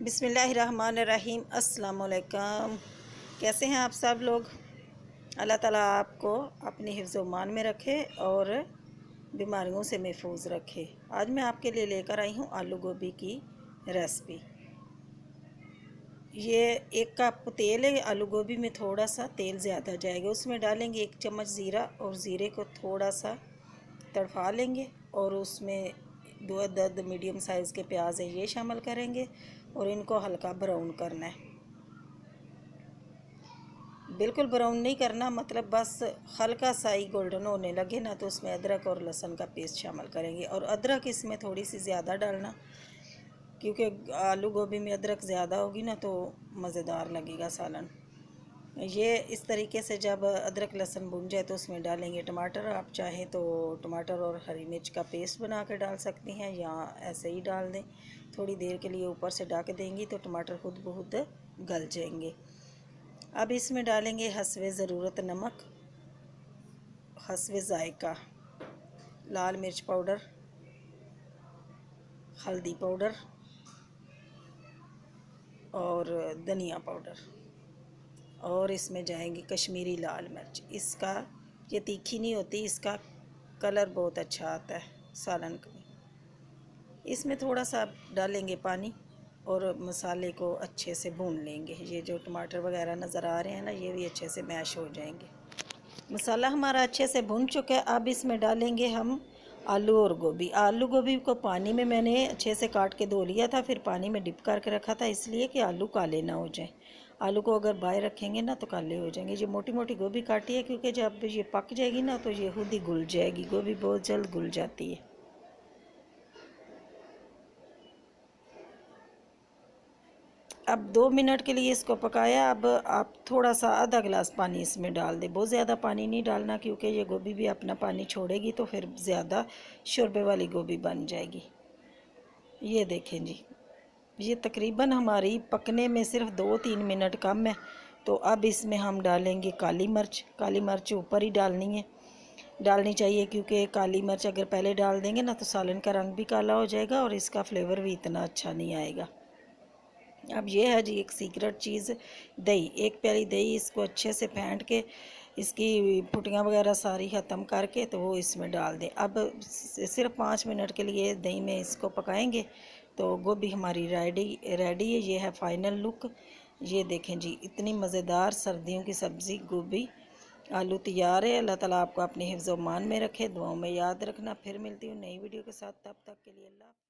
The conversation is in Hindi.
बिस्मिल्लाहिर्रहमानिर्रहीम। अस्सलाम वालेकुम। कैसे हैं आप सब लोग? अल्लाह ताला आपको अपनी हिफ्ज़ व मान में रखे और बीमारियों से महफूज रखे। आज मैं आपके लिए लेकर आई हूँ आलू गोभी की रेसिपी। ये 1 कप तेल है। आलू गोभी में थोड़ा सा तेल ज़्यादा जाएगा। उसमें डालेंगे 1 चम्मच ज़ीरा और ज़ीरे को थोड़ा सा तड़फा लेंगे और उसमें 2 अदद मीडियम साइज़ के प्याज है ये शामिल करेंगे और इनको हल्का ब्राउन करना है। बिल्कुल ब्राउन नहीं करना, मतलब बस हल्का सा ही गोल्डन होने लगे ना तो उसमें अदरक और लहसुन का पेस्ट शामिल करेंगे। और अदरक इसमें थोड़ी सी ज़्यादा डालना, क्योंकि आलू गोभी में अदरक ज़्यादा होगी ना तो मज़ेदार लगेगा सालन। ये इस तरीके से जब अदरक लहसुन भुन जाए तो उसमें डालेंगे टमाटर। आप चाहें तो टमाटर और हरी मिर्च का पेस्ट बना कर डाल सकती हैं या ऐसे ही डाल दें। थोड़ी देर के लिए ऊपर से ढक देंगी तो टमाटर खुद ब खुद गल जाएंगे। अब इसमें डालेंगे हस्बे ज़रूरत नमक, हस्बे ज़ायका लाल मिर्च पाउडर, हल्दी पाउडर और धनिया पाउडर, और इसमें जाएंगी कश्मीरी लाल मिर्च। इसका ये तीखी नहीं होती, इसका कलर बहुत अच्छा आता है सालन में। इसमें थोड़ा सा डालेंगे पानी और मसाले को अच्छे से भून लेंगे। ये जो टमाटर वगैरह नज़र आ रहे हैं ना, ये भी अच्छे से मैश हो जाएंगे। मसाला हमारा अच्छे से भुन चुका है। अब इसमें डालेंगे हम आलू और गोभी। आलू गोभी को पानी में मैंने अच्छे से काट के धो लिया था, फिर पानी में डिप करके रखा था, इसलिए कि आलू काले ना हो जाएं। आलू को अगर बाहर रखेंगे ना तो काले हो जाएंगे। ये मोटी मोटी गोभी काटी है, क्योंकि जब ये पक जाएगी ना तो ये खुद ही घुल जाएगी। गोभी बहुत जल्द घुल जाती है। अब 2 मिनट के लिए इसको पकाया। अब आप थोड़ा सा आधा गिलास पानी इसमें डाल दें। बहुत ज़्यादा पानी नहीं डालना, क्योंकि ये गोभी भी अपना पानी छोड़ेगी तो फिर ज़्यादा शोरबे वाली गोभी बन जाएगी। ये देखें जी, ये तकरीबन हमारी पकने में सिर्फ 2-3 मिनट कम है। तो अब इसमें हम डालेंगे काली मिर्च। काली मिर्च ऊपर ही डालनी चाहिए, क्योंकि काली मिर्च अगर पहले डाल देंगे ना तो सालन का रंग भी काला हो जाएगा और इसका फ्लेवर भी इतना अच्छा नहीं आएगा। अब ये है जी एक सीक्रेट चीज़, दही। 1 प्याली दही, इसको अच्छे से फेंट के इसकी फुटियाँ वगैरह सारी ख़त्म करके तो वो इसमें डाल दें। अब सिर्फ 5 मिनट के लिए दही में इसको पकाएंगे तो गोभी हमारी रेडी है। ये है फाइनल लुक। ये देखें जी, इतनी मज़ेदार सर्दियों की सब्ज़ी गोभी आलू तैयार है। अल्लाह ताला आपको अपने हिफ्ज़ व मान में रखे। दुआओं में याद रखना। फिर मिलती हूँ नई वीडियो के साथ, तब तक के लिए अल्लाह।